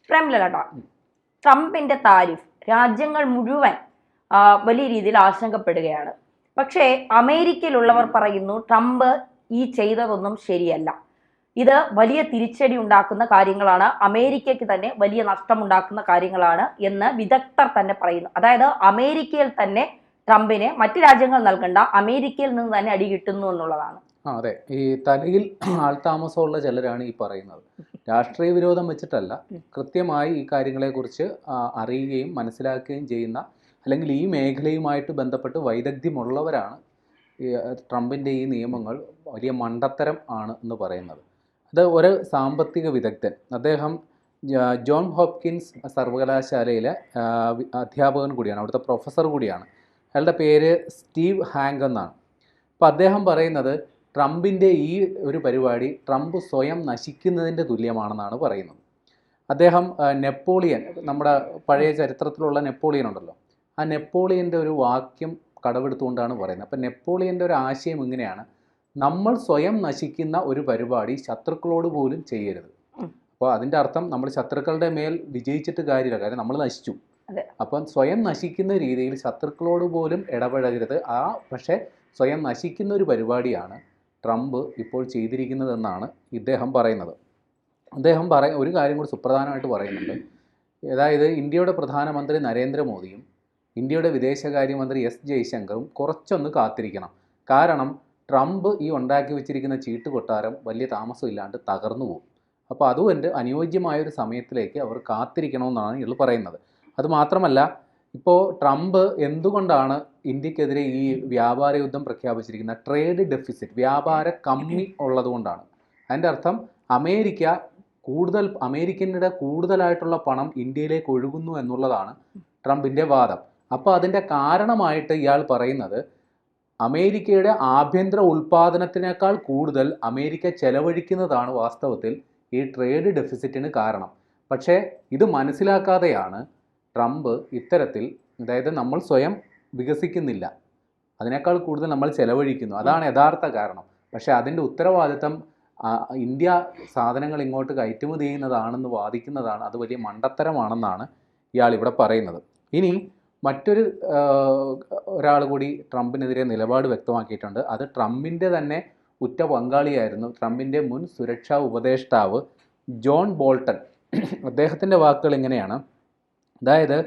പ്രേംലത, ട്രംപിന്റെ താരിഫ് രാജ്യങ്ങൾ മുഴുവൻ വലിയ രീതിയിൽ ആശങ്കപ്പെടുകയാണ്. പക്ഷേ അമേരിക്കയിലുള്ളവർ പറയുന്നു ട്രംപ് ഈ ചെയ്തതൊന്നും ശരിയല്ല, ഇത് വലിയ തിരിച്ചടി ഉണ്ടാക്കുന്ന കാര്യങ്ങളാണ്, അമേരിക്കയ്ക്ക് തന്നെ വലിയ നഷ്ടമുണ്ടാക്കുന്ന കാര്യങ്ങളാണ് എന്ന് വിദഗ്ധർ തന്നെ പറയുന്നു. അതായത് അമേരിക്കയിൽ തന്നെ ട്രംപിന് മറ്റു രാജ്യങ്ങൾ നൽകേണ്ട, അമേരിക്കയിൽ നിന്ന് തന്നെ അടി കിട്ടുന്നു എന്നുള്ളതാണ്. അതെ, ഈ തലയിൽ ആൾതാമസമുള്ള ചിലരാണ് ഈ പറയുന്നത്. രാഷ്ട്രീയ വിരോധം വെച്ചിട്ടല്ല, കൃത്യമായി ഈ കാര്യങ്ങളെക്കുറിച്ച് അറിയുകയും മനസ്സിലാക്കുകയും ചെയ്യുന്ന, അല്ലെങ്കിൽ ഈ മേഖലയുമായിട്ട് ബന്ധപ്പെട്ട് വൈദഗ്ധ്യമുള്ളവരാണ് ട്രംപിൻ്റെ ഈ നിയമങ്ങൾ വലിയ മണ്ടത്തരം ആണ് എന്ന് പറയുന്നത്. അത് ഒരു സാമ്പത്തിക വിദഗ്ധൻ, അദ്ദേഹം ജോൺ ഹോപ്കിൻസ് സർവകലാശാലയിലെ അധ്യാപകൻ കൂടിയാണ്, അവിടുത്തെ പ്രൊഫസർ കൂടിയാണ്. അയാളുടെ പേര് സ്റ്റീവ് ഹാങ്ക് എന്നാണ്. അപ്പോൾ അദ്ദേഹം പറയുന്നത് ട്രംപിൻ്റെ ഈ ഒരു പരിപാടി ട്രംപ് സ്വയം നശിക്കുന്നതിൻ്റെ തുല്യമാണെന്നാണ് പറയുന്നത്. അദ്ദേഹം നെപ്പോളിയൻ, നമ്മുടെ പഴയ ചരിത്രത്തിലുള്ള നെപ്പോളിയൻ ഉണ്ടല്ലോ, ആ നെപ്പോളിയൻ്റെ ഒരു വാക്യം കടമെടുത്തുകൊണ്ടാണ് പറയുന്നത്. അപ്പം നെപ്പോളിയൻ്റെ ഒരു ആശയം ഇങ്ങനെയാണ്: നമ്മൾ സ്വയം നശിക്കുന്ന ഒരു പരിപാടി ശത്രുക്കളോട് പോലും ചെയ്യരുത്. അപ്പോൾ അതിൻ്റെ അർത്ഥം നമ്മൾ ശത്രുക്കളുടെ മേൽ വിജയിച്ചിട്ട് കാര്യമില്ല, കാര്യം നമ്മൾ നശിച്ചു. അപ്പം സ്വയം നശിക്കുന്ന രീതിയിൽ ശത്രുക്കളോട് പോലും ഇടപഴകരുത്. പക്ഷേ സ്വയം നശിക്കുന്ന ഒരു പരിപാടിയാണ് ട്രംപ് ഇപ്പോൾ ചെയ്തിരിക്കുന്നതെന്നാണ് ഇദ്ദേഹം പറയുന്നത്. അദ്ദേഹം ഒരു കാര്യം കൂടി സുപ്രധാനമായിട്ട് പറയുന്നുണ്ട്. അതായത് ഇന്ത്യയുടെ പ്രധാനമന്ത്രി നരേന്ദ്രമോദിയും ഇന്ത്യയുടെ വിദേശകാര്യമന്ത്രി എസ് ജയശങ്കറും കുറച്ചൊന്ന് കാത്തിരിക്കണം. കാരണം ട്രംപ് ഈ ഉണ്ടാക്കി വെച്ചിരിക്കുന്ന ചീട്ട് കൊട്ടാരം വലിയ താമസമില്ലാണ്ട് തകർന്നു പോകും. അപ്പോൾ അതുകൊണ്ട് അനുയോജ്യമായൊരു സമയത്തിലേക്ക് അവർ കാത്തിരിക്കണമെന്നാണ് ഇയാൾ പറയുന്നത്. അതുമാത്രമല്ല, ഇപ്പോൾ ട്രംപ് എന്തുകൊണ്ടാണ് ഇന്ത്യക്കെതിരെ ഈ വ്യാപാര യുദ്ധം പ്രഖ്യാപിച്ചിരിക്കുന്നത്? ട്രേഡ് ഡെഫിസിറ്റ്, വ്യാപാര കമ്മി ഉള്ളതുകൊണ്ടാണ്. അതിൻ്റെ അർത്ഥം അമേരിക്കയുടെ കൂടുതലായിട്ടുള്ള പണം ഇന്ത്യയിലേക്ക് ഒഴുകുന്നു എന്നുള്ളതാണ് ട്രംപിൻ്റെ വാദം. അപ്പോൾ അതിൻ്റെ കാരണമായിട്ട് ഇയാൾ പറയുന്നത് അമേരിക്കയുടെ ആഭ്യന്തര ഉൽപ്പാദനത്തിനേക്കാൾ കൂടുതൽ അമേരിക്ക ചെലവഴിക്കുന്നതാണ് വാസ്തവത്തിൽ ഈ ട്രേഡ് ഡെഫിസിറ്റിന് കാരണം. പക്ഷേ ഇത് മനസ്സിലാക്കാതെയാണ് ട്രംപ് ഇത്തരത്തിൽ, അതായത് നമ്മൾ സ്വയം വികസിക്കുന്നില്ല, അതിനേക്കാൾ കൂടുതൽ നമ്മൾ ചെലവഴിക്കുന്നു, അതാണ് യഥാർത്ഥ കാരണം. പക്ഷേ അതിൻ്റെ ഉത്തരവാദിത്തം ഇന്ത്യ സാധനങ്ങൾ ഇങ്ങോട്ട് കയറ്റുമതി ചെയ്യുന്നതാണെന്ന് വാദിക്കുന്നതാണ്. അത് വലിയ മണ്ടത്തരമാണെന്നാണ് ഇയാൾ ഇവിടെ പറയുന്നത്. ഇനി മറ്റൊരു ഒരാൾ കൂടി ട്രംപിനെതിരെ നിലപാട് വ്യക്തമാക്കിയിട്ടുണ്ട്. അത് ട്രംപിൻ്റെ തന്നെ ഉറ്റ പങ്കാളിയായിരുന്നു, ട്രംപിൻ്റെ മുൻ സുരക്ഷാ ഉപദേഷ്ടാവ് ജോൺ ബോൾട്ടൺ. അദ്ദേഹത്തിൻ്റെ വാക്കുകൾ ഇങ്ങനെയാണ്: അതായത്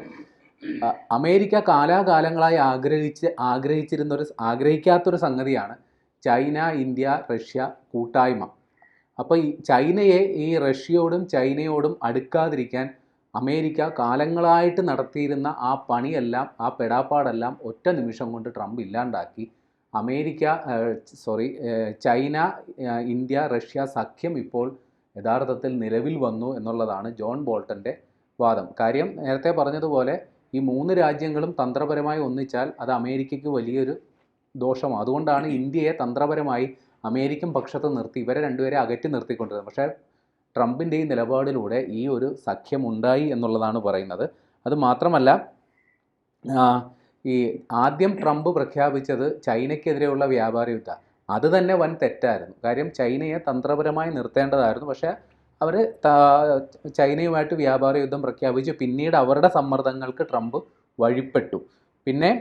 അമേരിക്ക കാലാകാലങ്ങളായി ആഗ്രഹിക്കാത്തൊരു സംഗതിയാണ് ചൈന, ഇന്ത്യ, റഷ്യ കൂട്ടായ്മ. അപ്പോൾ ഈ ചൈനയെ, ഈ റഷ്യയോടും ചൈനയോടും അടുക്കാതിരിക്കാൻ അമേരിക്ക കാലങ്ങളായിട്ട് നടത്തിയിരുന്ന ആ പണിയെല്ലാം, ആ പെടാപ്പാടെല്ലാം ഒറ്റ നിമിഷം കൊണ്ട് ട്രംപ് ഇല്ലാണ്ടാക്കി. ചൈന, ഇന്ത്യ, റഷ്യ സഖ്യം ഇപ്പോൾ യഥാർത്ഥത്തിൽ നിലവിൽ വന്നു എന്നുള്ളതാണ് ജോൺ ബോൾട്ടൻ്റെ വാദം. കാര്യം നേരത്തെ പറഞ്ഞതുപോലെ ഈ മൂന്ന് രാജ്യങ്ങളും തന്ത്രപരമായി ഒന്നിച്ചാൽ അത് അമേരിക്കയ്ക്ക് വലിയൊരു ദോഷമാണ്. അതുകൊണ്ടാണ് ഇന്ത്യയെ തന്ത്രപരമായി അമേരിക്കൻ പക്ഷത്ത് നിർത്തി ഇവരെ രണ്ടുപേരെ അകറ്റി നിർത്തിക്കൊണ്ടിരുന്നത്. പക്ഷേ ട്രംപിൻ്റെ ഈ നിലപാടിലൂടെ ഈ ഒരു സഖ്യമുണ്ടായി എന്നുള്ളതാണ് പറയുന്നത്. അത് മാത്രമല്ല, ഈ ആദ്യം ട്രംപ് പ്രഖ്യാപിച്ചത് ചൈനയ്ക്കെതിരെയുള്ള വ്യാപാര യുദ്ധം, അത് തന്നെ വൻ തെറ്റായിരുന്നു. കാര്യം ചൈനയെ തന്ത്രപരമായി നിർത്തേണ്ടതായിരുന്നു. പക്ഷേ അവർ ചൈനയുമായിട്ട് വ്യാപാര യുദ്ധം പ്രഖ്യാപിച്ചു. പിന്നീട് അവരുടെ സമ്മർദ്ദങ്ങൾക്ക് ട്രംപ് വഴിപ്പെട്ടു. പിന്നെ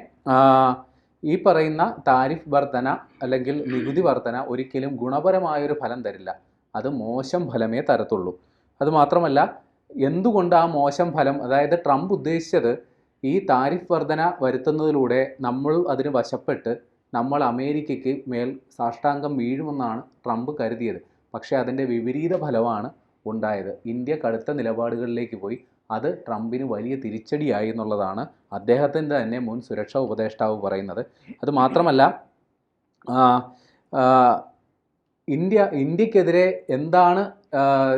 ഈ പറയുന്ന താരിഫ് വർധന അല്ലെങ്കിൽ നികുതി വർധന ഒരിക്കലും ഗുണപരമായൊരു ഫലം തരില്ല, അത് മോശം ഫലമേ തരത്തുള്ളൂ. അതുമാത്രമല്ല, എന്തുകൊണ്ട് ആ മോശം ഫലം, അതായത് ട്രംപ് ഉദ്ദേശിച്ചത് ഈ താരിഫ് വർധന വരുത്തുന്നതിലൂടെ നമ്മൾ അതിന് വശപ്പെട്ട് നമ്മൾ അമേരിക്കയ്ക്ക് മേൽ സാഷ്ടാംഗം വീഴുമെന്നാണ് ട്രംപ് കരുതിയത്. പക്ഷേ അതിൻ്റെ വിപരീത ഫലമാണ് ഉണ്ടായത്. ഇന്ത്യ കടുത്ത നിലപാടുകളിലേക്ക് പോയി. അത് ട്രംപിന് വലിയ തിരിച്ചടിയായി എന്നുള്ളതാണ് അദ്ദേഹത്തിൻ്റെ തന്നെ മുൻ സുരക്ഷാ ഉപദേഷ്ടാവ് പറയുന്നത്. അത് മാത്രമല്ല, ഇന്ത്യക്കെതിരെ എന്താണ്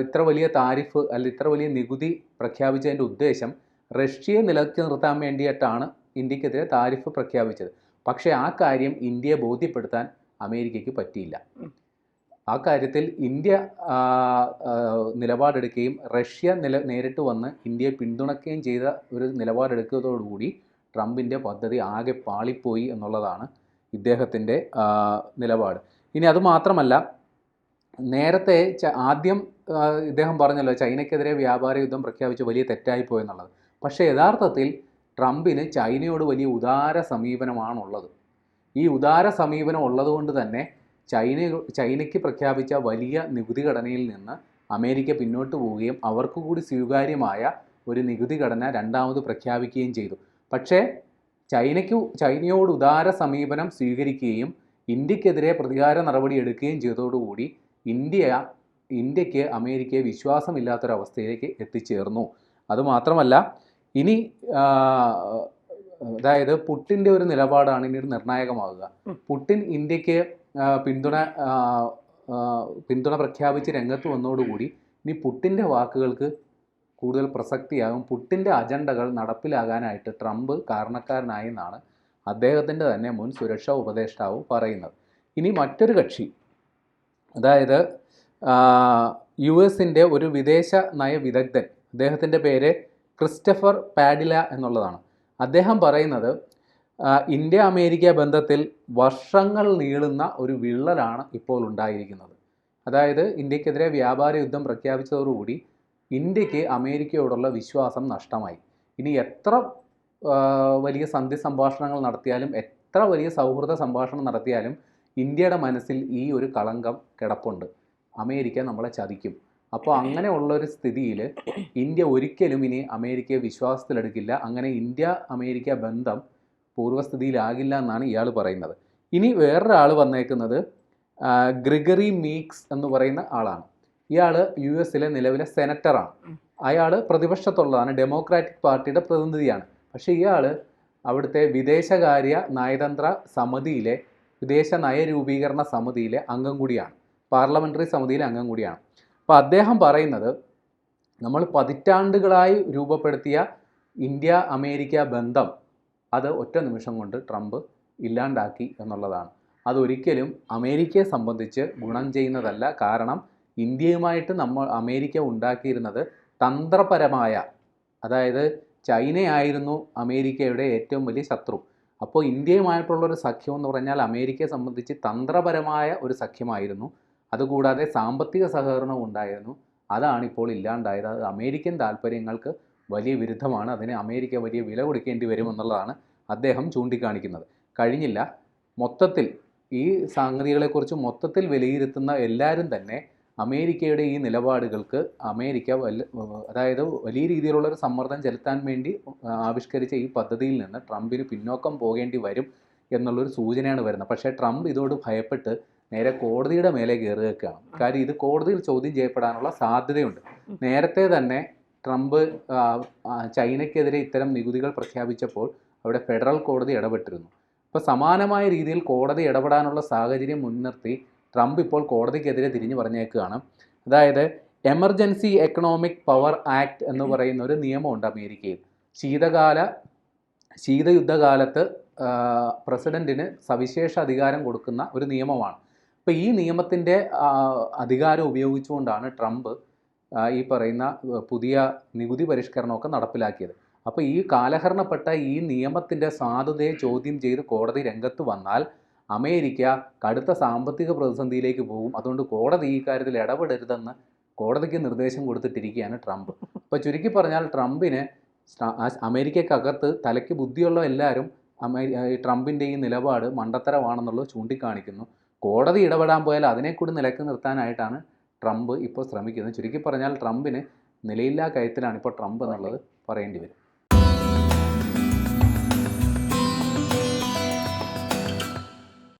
ഇത്ര വലിയ താരിഫ് അല്ലെങ്കിൽ ഇത്ര വലിയ നികുതി പ്രഖ്യാപിച്ചതിൻ്റെ ഉദ്ദേശം? റഷ്യയെ നിലനിർത്തി നിർത്താൻ വേണ്ടിയിട്ടാണ് ഇന്ത്യക്കെതിരെ താരിഫ് പ്രഖ്യാപിച്ചത്. പക്ഷേ ആ കാര്യം ഇന്ത്യയെ ബോധ്യപ്പെടുത്താൻ അമേരിക്കയ്ക്ക് പറ്റിയില്ല. ആ കാര്യത്തിൽ ഇന്ത്യ നിലപാടെടുക്കുകയും റഷ്യ നേരിട്ട് വന്ന് ഇന്ത്യയെ പിന്തുണയ്ക്കുകയും ചെയ്ത ഒരു നിലപാടെടുക്കുന്നതോടുകൂടി ട്രംപിൻ്റെ പദ്ധതി ആകെ പാളിപ്പോയി എന്നുള്ളതാണ് ഇദ്ദേഹത്തിൻ്റെ നിലപാട്. ഇനി അതുമാത്രമല്ല, നേരത്തെ ആദ്യം ഇദ്ദേഹം പറഞ്ഞല്ലോ ചൈനയ്ക്കെതിരെ വ്യാപാര യുദ്ധം പ്രഖ്യാപിച്ച് വലിയ തെറ്റായിപ്പോയെന്നുള്ളത്. പക്ഷേ യഥാർത്ഥത്തിൽ ട്രംപിന് ചൈനയോട് വലിയ ഉദാര സമീപനമാണുള്ളത്. ഈ ഉദാര സമീപനം ഉള്ളതുകൊണ്ട് തന്നെ ചൈനയ്ക്ക് പ്രഖ്യാപിച്ച വലിയ നികുതി ഘടനയിൽ നിന്ന് അമേരിക്ക പിന്നോട്ട് പോവുകയും അവർക്ക് കൂടി സ്വീകാര്യമായ ഒരു നികുതി ഘടന രണ്ടാമത് പ്രഖ്യാപിക്കുകയും ചെയ്തു. പക്ഷേ ചൈനയോട് ഉദാര സമീപനം സ്വീകരിക്കുകയും ഇന്ത്യക്കെതിരെ പ്രതികാര നടപടി എടുക്കുകയും ചെയ്തതോടുകൂടി ഇന്ത്യക്ക് അമേരിക്കയെ വിശ്വാസമില്ലാത്തൊരവസ്ഥയിലേക്ക് എത്തിച്ചേർന്നു. അതുമാത്രമല്ല, ഇനി അതായത് പുട്ടിൻ്റെ ഒരു നിലപാടാണ് ഇനി നിർണായകമാകുക. പുട്ടിൻ ഇന്ത്യക്ക് പിന്തുണ പ്രഖ്യാപിച്ച് രംഗത്ത് വന്നതോടുകൂടി ഇനി പുട്ടിൻ്റെ വാക്കുകൾക്ക് കൂടുതൽ പ്രസക്തിയാകും. പുട്ടിൻ്റെ അജണ്ടകൾ നടപ്പിലാകാനായിട്ട് ട്രംപ് കാരണക്കാരനായി എന്നാണ് അദ്ദേഹത്തിൻ്റെ തന്നെ മുൻ സുരക്ഷാ ഉപദേഷ്ടാവ് പറയുന്നത്. ഇനി മറ്റൊരു കക്ഷി, അതായത് US-ൻ്റെ ഒരു വിദേശ നയ വിദഗ്ധൻ, അദ്ദേഹത്തിൻ്റെ പേര് ക്രിസ്റ്റഫർ പാഡില എന്നുള്ളതാണ്. അദ്ദേഹം പറയുന്നത് ഇന്ത്യ അമേരിക്ക ബന്ധത്തിൽ വർഷങ്ങൾ നീളുന്ന ഒരു വിള്ളലാണ് ഇപ്പോൾ ഉണ്ടായിരിക്കുന്നത്. അതായത് ഇന്ത്യക്കെതിരെ വ്യാപാര യുദ്ധം പ്രഖ്യാപിച്ചതോടുകൂടി ഇന്ത്യക്ക് അമേരിക്കയോടുള്ള വിശ്വാസം നഷ്ടമായി. ഇനി എത്ര വലിയ സന്ധി സംഭാഷണങ്ങൾ നടത്തിയാലും, എത്ര വലിയ സൗഹൃദ സംഭാഷണം നടത്തിയാലും ഇന്ത്യയുടെ മനസ്സിൽ ഈ ഒരു കളങ്കം കിടപ്പുണ്ട്. അമേരിക്ക നമ്മളെ ചതിക്കും. അപ്പോൾ അങ്ങനെയുള്ളൊരു സ്ഥിതിയിൽ ഇന്ത്യ ഒരിക്കലും ഇനി അമേരിക്കയെ വിശ്വാസത്തിലെടുക്കില്ല. അങ്ങനെ ഇന്ത്യ അമേരിക്ക ബന്ധം പൂർവ്വസ്ഥിതിയിലാകില്ല എന്നാണ് ഇയാൾ പറയുന്നത്. ഇനി വേറൊരാൾ വന്നേക്കുന്നത് ഗ്രിഗറി മീക്സ് എന്ന് പറയുന്ന ആളാണ്. ഇയാൾ US-ലെ നിലവിലെ സെനറ്ററാണ്. അയാൾ പ്രതിപക്ഷത്തുള്ളതാണ്, ഡെമോക്രാറ്റിക് പാർട്ടിയുടെ പ്രതിനിധിയാണ്. പക്ഷേ ഇയാൾ അവിടുത്തെ വിദേശകാര്യ നയതന്ത്ര സമിതിയിലെ വിദേശ നയരൂപീകരണ സമിതിയിലെ അംഗം കൂടിയാണ്, പാർലമെൻ്ററി സമിതിയിലെ അംഗം കൂടിയാണ്. അപ്പോൾ അദ്ദേഹം പറയുന്നത് നമ്മൾ പതിറ്റാണ്ടുകളായി രൂപപ്പെടുത്തിയ ഇന്ത്യ അമേരിക്ക ബന്ധം അത് ഒറ്റ നിമിഷം കൊണ്ട് ട്രംപ് ഇല്ലാണ്ടാക്കി എന്നുള്ളതാണ്. അതൊരിക്കലും അമേരിക്കയെ സംബന്ധിച്ച് ഗുണം ചെയ്യുന്നതല്ല. കാരണം ഇന്ത്യയുമായിട്ട് അമേരിക്ക ഉണ്ടാക്കിയിരുന്നത് തന്ത്രപരമായ, അതായത് ചൈനയായിരുന്നു അമേരിക്കയുടെ ഏറ്റവും വലിയ ശത്രു. അപ്പോൾ ഇന്ത്യയുമായിട്ടുള്ളൊരു സഖ്യം എന്ന് പറഞ്ഞാൽ അമേരിക്കയെ സംബന്ധിച്ച് തന്ത്രപരമായ ഒരു സഖ്യമായിരുന്നു. അതുകൂടാതെ സാമ്പത്തിക സഹകരണവും ഉണ്ടായിരുന്നു. അതാണിപ്പോൾ ഇല്ലാണ്ടായത്. അത് അമേരിക്കൻ താല്പര്യങ്ങൾക്ക് വലിയ വിരുദ്ധമാണ്. അതിന് അമേരിക്ക വലിയ വില കൊടുക്കേണ്ടി വരുമെന്നുള്ളതാണ് അദ്ദേഹം ചൂണ്ടിക്കാണിക്കുന്നത്. കഴിഞ്ഞില്ല, മൊത്തത്തിൽ ഈ സംഗതികളെക്കുറിച്ച് മൊത്തത്തിൽ വിലയിരുത്തുന്ന എല്ലാവരും തന്നെ അമേരിക്കയുടെ ഈ നിലപാടുകൾക്ക് അമേരിക്ക അതായത് വലിയ രീതിയിലുള്ളൊരു സമ്മർദ്ദം ചെലുത്താൻ വേണ്ടി ആവിഷ്കരിച്ച ഈ പദ്ധതിയിൽ നിന്ന് ട്രംപിന് പിന്നോക്കം പോകേണ്ടി വരും എന്നുള്ളൊരു സൂചനയാണ് വരുന്നത്. പക്ഷേ ട്രംപ് ഇതോട് ഭയപ്പെട്ട് നേരെ കോടതിയുടെ മേലെ കയറുകയാണ്. കാര്യം ഇത് കോടതിയിൽ ചോദ്യം ചെയ്യപ്പെടാനുള്ള സാധ്യതയുണ്ട്. നേരത്തെ തന്നെ ട്രംപ് ചൈനയ്ക്കെതിരെ ഇത്തരം നികുതികൾ പ്രഖ്യാപിച്ചപ്പോൾ അവിടെ ഫെഡറൽ കോടതി ഇടപെട്ടിരുന്നു. അപ്പോൾ സമാനമായ രീതിയിൽ കോടതി ഇടപെടാനുള്ള സാഹചര്യം മുൻനിർത്തി ട്രംപ് ഇപ്പോൾ കോടതിക്കെതിരെ തിരിഞ്ഞു പറഞ്ഞേക്കുകയാണ്. അതായത് എമർജൻസി എക്കണോമിക് പവർ ആക്ട് എന്ന് പറയുന്ന ഒരു നിയമമുണ്ട് അമേരിക്കയിൽ. ശീതയുദ്ധകാലത്ത് പ്രസിഡന്റിന് സവിശേഷ അധികാരം കൊടുക്കുന്ന ഒരു നിയമമാണ്. അപ്പോൾ ഈ നിയമത്തിൻ്റെ അധികാരം ഉപയോഗിച്ചുകൊണ്ടാണ് ട്രംപ് ഈ പറയുന്ന പുതിയ നികുതി പരിഷ്കരണമൊക്കെ നടപ്പിലാക്കിയത്. അപ്പോൾ ഈ കാലഹരണപ്പെട്ട ഈ നിയമത്തിൻ്റെ സാധുതയെ ചോദ്യം ചെയ്ത് കോടതി രംഗത്ത് വന്നാൽ അമേരിക്ക കടുത്ത സാമ്പത്തിക പ്രതിസന്ധിയിലേക്ക് പോകും. അതുകൊണ്ട് കോടതി ഈ കാര്യത്തിൽ ഇടപെടരുതെന്ന് കോടതിക്ക് നിർദ്ദേശം കൊടുത്തിട്ടിരിക്കുകയാണ് ട്രംപ്. അപ്പോൾ ചുരുക്കി പറഞ്ഞാൽ ട്രംപിന് അമേരിക്കക്കകത്ത് തലയ്ക്ക് ബുദ്ധിയുള്ള എല്ലാവരും ട്രംപിൻ്റെ ഈ നിലപാട് മണ്ടത്തരമാണെന്നുള്ളത് ചൂണ്ടിക്കാണിക്കുന്നു. കോടതി ഇടപെടാൻ പോയാൽ അതിനെക്കൂടി നിലക്ക് നിർത്താനായിട്ടാണ് ട്രംപ് ഇപ്പോൾ ശ്രമിക്കുന്നത്. ചുരുക്കി പറഞ്ഞാൽ ട്രംപിന് നിലയില്ലാ കയത്തിലാണ് ഇപ്പോൾ ട്രംപ് എന്നുള്ളത് പറയേണ്ടി വരും.